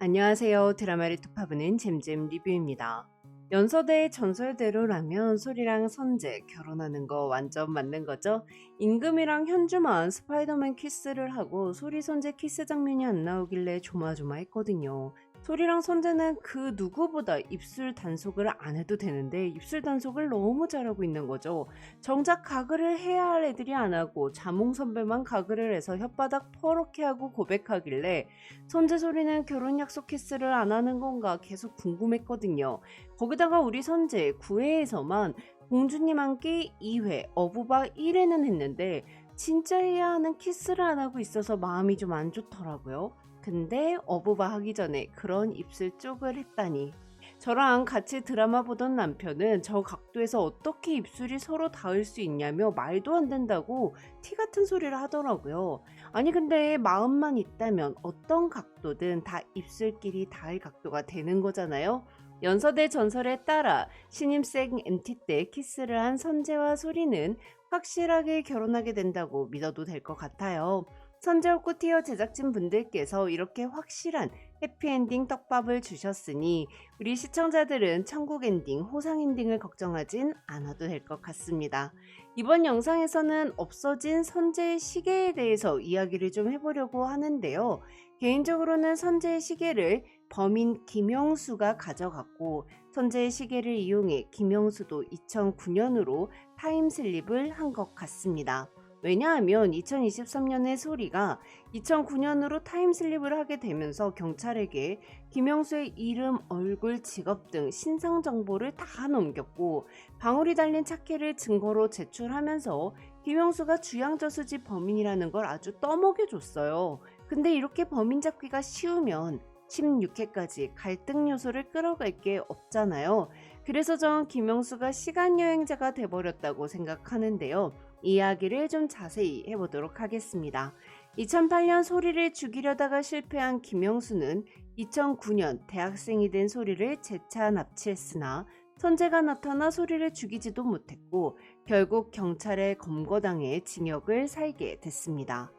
안녕하세요. 드라마를 톱하브는 잼잼 리뷰입니다. 연서대의 전설대로라면 소리랑 선재 결혼하는 거 완전 맞는 거죠? 임금이랑 현주만 스파이더맨 키스를 하고 소리 선재 키스 장면이 안 나오길래 조마조마했거든요. 소리랑 선재는 그 누구보다 입술 단속을 안 해도 되는데 입술 단속을 너무 잘하고 있는 거죠. 정작 가글을 해야 할 애들이 안 하고 자몽 선배만 가글을 해서 혓바닥 퍼렇게 하고 고백하길래 선재 소리는 결혼 약속 키스를 안 하는 건가 계속 궁금했거든요. 거기다가 우리 선재 9회에서만 공주님 안기 2회, 어부바 1회는 했는데 진짜 해야 하는 키스를 안 하고 있어서 마음이 좀 안 좋더라고요. 근데 어부바 하기 전에 그런 입술 쪽을 했다니. 저랑 같이 드라마 보던 남편은 저 각도에서 어떻게 입술이 서로 닿을 수 있냐며 말도 안 된다고 티 같은 소리를 하더라고요. 아니 근데 마음만 있다면 어떤 각도든 다 입술끼리 닿을 각도가 되는 거잖아요. 연서대 전설에 따라 신입생 MT 때 키스를 한 선재와 소리는 확실하게 결혼하게 된다고 믿어도 될 것 같아요. 선재옥구 티어 제작진 분들께서 이렇게 확실한 해피엔딩 떡밥을 주셨으니 우리 시청자들은 천국 엔딩, 호상 엔딩을 걱정하진 않아도 될 것 같습니다. 이번 영상에서는 없어진 선재의 시계에 대해서 이야기를 좀 해보려고 하는데요. 개인적으로는 선재의 시계를 범인 김영수가 가져갔고 선재의 시계를 이용해 김영수도 2009년으로 타임슬립을 한 것 같습니다. 왜냐하면 2023년에 소리가 2009년으로 타임슬립을 하게 되면서 경찰에게 김영수의 이름, 얼굴, 직업 등 신상 정보를 다 넘겼고 방울이 달린 차키를 증거로 제출하면서 김영수가 주양저수지 범인이라는 걸 아주 떠먹여줬어요. 근데 이렇게 범인 잡기가 쉬우면 16회까지 갈등 요소를 끌어갈 게 없잖아요. 그래서 전 김영수가 시간여행자가 돼버렸다고 생각하는데요. 이야기를 좀 자세히 해보도록 하겠습니다. 2008년 소리를 죽이려다가 실패한 김영수는 2009년 대학생이 된 소리를 재차 납치했으나 선재가 나타나 소리를 죽이지도 못했고 결국 경찰에 검거당해 징역을 살게 됐습니다.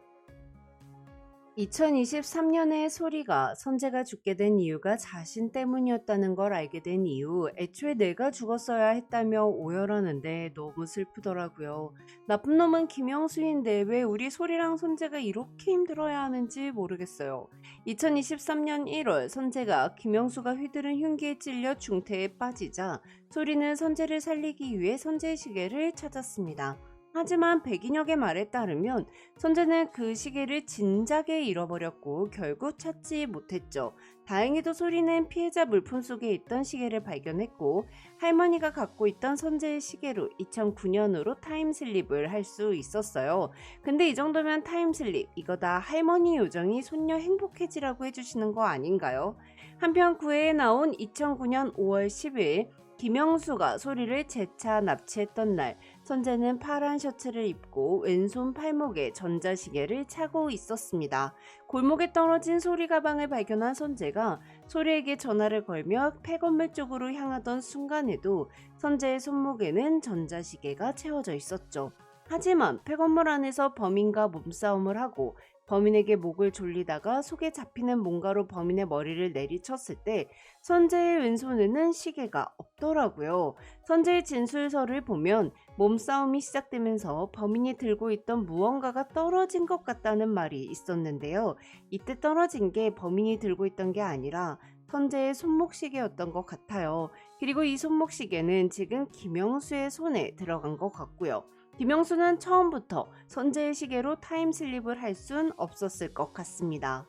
2023년에 소리가 선재가 죽게 된 이유가 자신 때문이었다는 걸 알게 된 이후 애초에 내가 죽었어야 했다며 오열하는데 너무 슬프더라고요. 나쁜 놈은 김영수인데 왜 우리 소리랑 선재가 이렇게 힘들어야 하는지 모르겠어요. 2023년 1월 선재가 김영수가 휘두른 흉기에 찔려 중태에 빠지자 소리는 선재를 살리기 위해 선재의 시계를 찾았습니다. 하지만 백인혁의 말에 따르면 선재는 그 시계를 진작에 잃어버렸고 결국 찾지 못했죠. 다행히도 소리는 피해자 물품 속에 있던 시계를 발견했고 할머니가 갖고 있던 선재의 시계로 2009년으로 타임슬립을 할 수 있었어요. 근데 이 정도면 타임슬립, 이거 다 할머니 요정이 손녀 행복해지라고 해주시는 거 아닌가요? 한편 9회에 나온 2009년 5월 10일 김영수가 소리를 재차 납치했던 날 선재는 파란 셔츠를 입고 왼손 팔목에 전자시계를 차고 있었습니다. 골목에 떨어진 소리 가방을 발견한 선재가 소리에게 전화를 걸며 폐건물 쪽으로 향하던 순간에도 선재의 손목에는 전자시계가 채워져 있었죠. 하지만 폐건물 안에서 범인과 몸싸움을 하고 범인에게 목을 졸리다가 속에 잡히는 뭔가로 범인의 머리를 내리쳤을 때 선재의 왼손에는 시계가 없더라고요. 선재의 진술서를 보면 몸싸움이 시작되면서 범인이 들고 있던 무언가가 떨어진 것 같다는 말이 있었는데요. 이때 떨어진 게 범인이 들고 있던 게 아니라 선재의 손목시계였던 것 같아요. 그리고 이 손목시계는 지금 김영수의 손에 들어간 것 같고요. 김영수는 처음부터 선재의 시계로 타임슬립을 할 순 없었을 것 같습니다.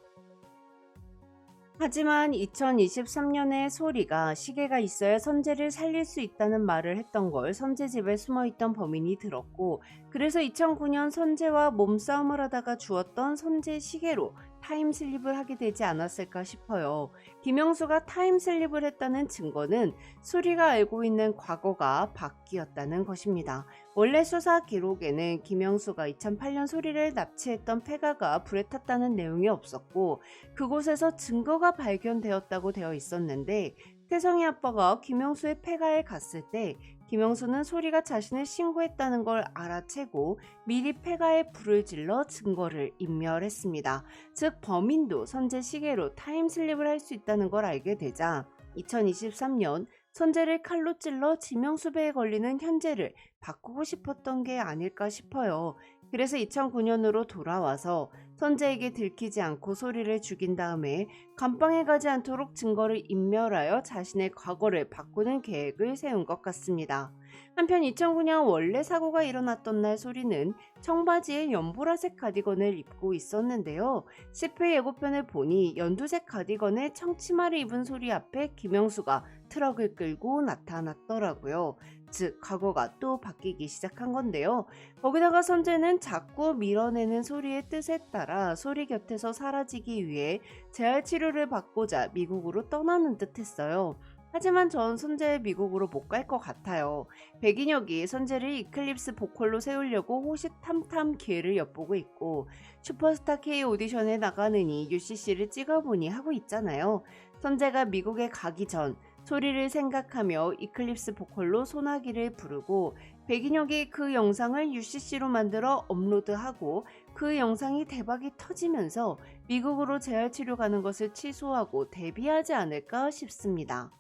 하지만 2023년에 소리가 시계가 있어야 선재를 살릴 수 있다는 말을 했던 걸 선재 집에 숨어있던 범인이 들었고 그래서 2009년 선재와 몸싸움을 하다가 주었던 선재 시계로 타임슬립을 하게 되지 않았을까 싶어요. 김영수가 타임슬립을 했다는 증거는 소리가 알고 있는 과거가 바뀌었다는 것입니다. 원래 수사 기록에는 김영수가 2008년 소리를 납치했던 폐가가 불에 탔다는 내용이 없었고 그곳에서 증거가 발견되었다고 되어 있었는데 태성이 아빠가 김영수의 폐가에 갔을 때 김영수는 소리가 자신을 신고했다는 걸 알아채고 미리 폐가에 불을 질러 증거를 인멸했습니다. 즉 범인도 선재 시계로 타임슬립을 할 수 있다는 걸 알게 되자 2023년 선재를 칼로 찔러 지명수배에 걸리는 현재를 바꾸고 싶었던 게 아닐까 싶어요. 그래서 2009년으로 돌아와서 선재에게 들키지 않고 소리를 죽인 다음에 감방에 가지 않도록 증거를 인멸하여 자신의 과거를 바꾸는 계획을 세운 것 같습니다. 한편 2009년 원래 사고가 일어났던 날 소리는 청바지에 연보라색 가디건을 입고 있었는데요. 10회 예고편을 보니 연두색 가디건에 청치마를 입은 소리 앞에 김영수가 트럭을 끌고 나타났더라고요. 즉 과거가 또 바뀌기 시작한 건데요. 거기다가 선재는 자꾸 밀어내는 소리의 뜻에 따라 소리 곁에서 사라지기 위해 재활 치료를 받고자 미국으로 떠나는 듯 했어요. 하지만 전 선재 미국으로 못 갈 것 같아요. 백인혁이 선재를 이클립스 보컬로 세우려고 호시탐탐 기회를 엿보고 있고 슈퍼스타 K 오디션에 나가느니 UCC를 찍어보니 하고 있잖아요. 선재가 미국에 가기 전 소리를 생각하며 이클립스 보컬로 소나기를 부르고 백인혁이 그 영상을 UCC로 만들어 업로드하고 그 영상이 대박이 터지면서 미국으로 재활치료 가는 것을 취소하고 데뷔하지 않을까 싶습니다.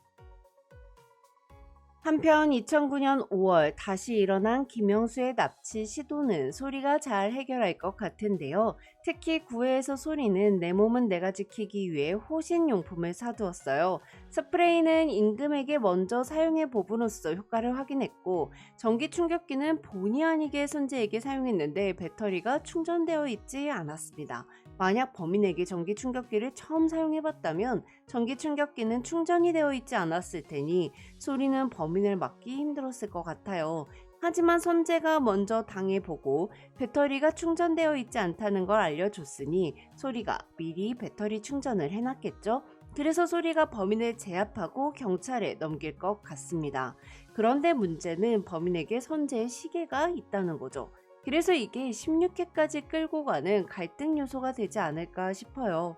한편 2009년 5월 다시 일어난 김영수의 납치 시도는 소리가 잘 해결할 것 같은데요. 특히 9회에서 소리는 내 몸은 내가 지키기 위해 호신용품을 사두었어요. 스프레이는 임금에게 먼저 사용해 보므로써 효과를 확인했고 전기 충격기는 본의 아니게 선재에게 사용했는데 배터리가 충전되어 있지 않았습니다. 만약 범인에게 전기 충격기를 처음 사용해봤다면 전기 충격기는 충전이 되어 있지 않았을 테니 소리는 범인을 막기 힘들었을 것 같아요. 하지만 선재가 먼저 당해보고 배터리가 충전되어 있지 않다는 걸 알려줬으니 소리가 미리 배터리 충전을 해놨겠죠? 그래서 소리가 범인을 제압하고 경찰에 넘길 것 같습니다. 그런데 문제는 범인에게 선재의 시계가 있다는 거죠. 그래서 이게 16회까지 끌고 가는 갈등 요소가 되지 않을까 싶어요.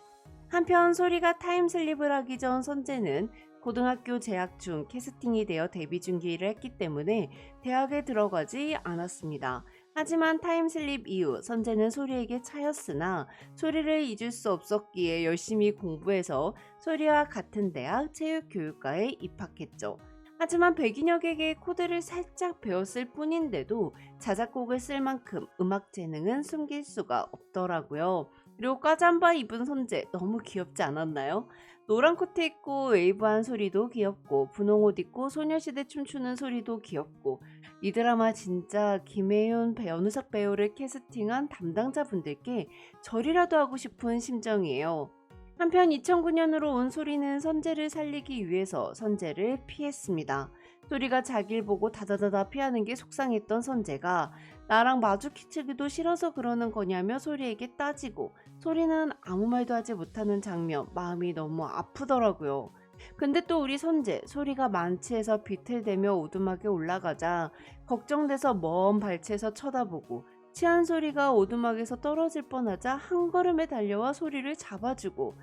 한편 소리가 타임슬립을 하기 전 선재는 고등학교 재학 중 캐스팅이 되어 데뷔 준비를 했기 때문에 대학에 들어가지 않았습니다. 하지만 타임슬립 이후 선재는 소리에게 차였으나 소리를 잊을 수 없었기에 열심히 공부해서 소리와 같은 대학 체육교육과에 입학했죠. 하지만 백인혁에게 코드를 살짝 배웠을 뿐인데도 자작곡을 쓸 만큼 음악 재능은 숨길 수가 없더라고요. 그리고 까잠바 입은 선재 너무 귀엽지 않았나요? 노란 코트 입고 웨이브한 소리도 귀엽고 분홍 옷 입고 소녀시대 춤추는 소리도 귀엽고 이 드라마 진짜 김혜윤, 배현우석 배우를 캐스팅한 담당자분들께 절이라도 하고 싶은 심정이에요. 한편 2009년으로 온 소리는 선재를 살리기 위해서 선재를 피했습니다. 소리가 자기를 보고 다다다다 피하는 게 속상했던 선재가 나랑 마주키치기도 싫어서 그러는 거냐며 소리에게 따지고 소리는 아무 말도 하지 못하는 장면 마음이 너무 아프더라고요. 근데 또 우리 선재 소리가 만취해서 비틀대며 오두막에 올라가자 걱정돼서 먼 발치에서 쳐다보고 취한 소리가 오두막에서 떨어질 뻔하자 한 걸음에 달려와 소리를 잡아주고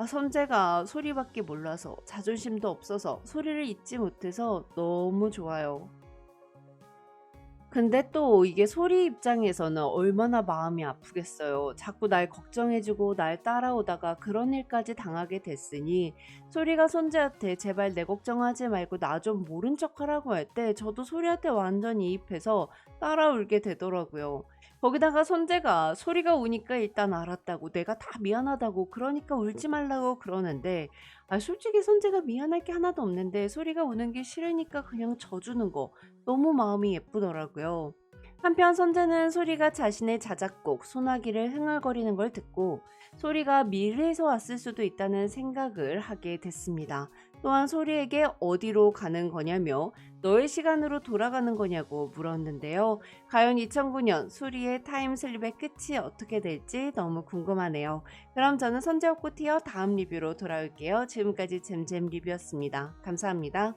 선재가 소리밖에 몰라서 자존심도 없어서 소리를 잊지 못해서 너무 좋아요. 근데 또 이게 소리 입장에서는 얼마나 마음이 아프겠어요. 자꾸 날 걱정해주고 날 따라오다가 그런 일까지 당하게 됐으니 소리가 선재한테 제발 내 걱정하지 말고 나 좀 모른 척하라고 할 때 저도 소리한테 완전 이입해서 따라 울게 되더라고요. 거기다가 선재가 소리가 우니까 일단 알았다고 내가 다 미안하다고 그러니까 울지 말라고 그러는데 솔직히 선재가 미안할 게 하나도 없는데 소리가 우는 게 싫으니까 그냥 져주는 거 너무 마음이 예쁘더라고요. 한편 선재는 소리가 자신의 자작곡 소나기를 흥얼거리는 걸 듣고 소리가 미래에서 왔을 수도 있다는 생각을 하게 됐습니다. 또한 소리에게 어디로 가는 거냐며 너의 시간으로 돌아가는 거냐고 물었는데요. 과연 2009년 소리의 타임슬립의 끝이 어떻게 될지 너무 궁금하네요. 그럼 저는 선재 없고 티어 다음 리뷰로 돌아올게요. 지금까지 잼잼 리뷰였습니다. 감사합니다.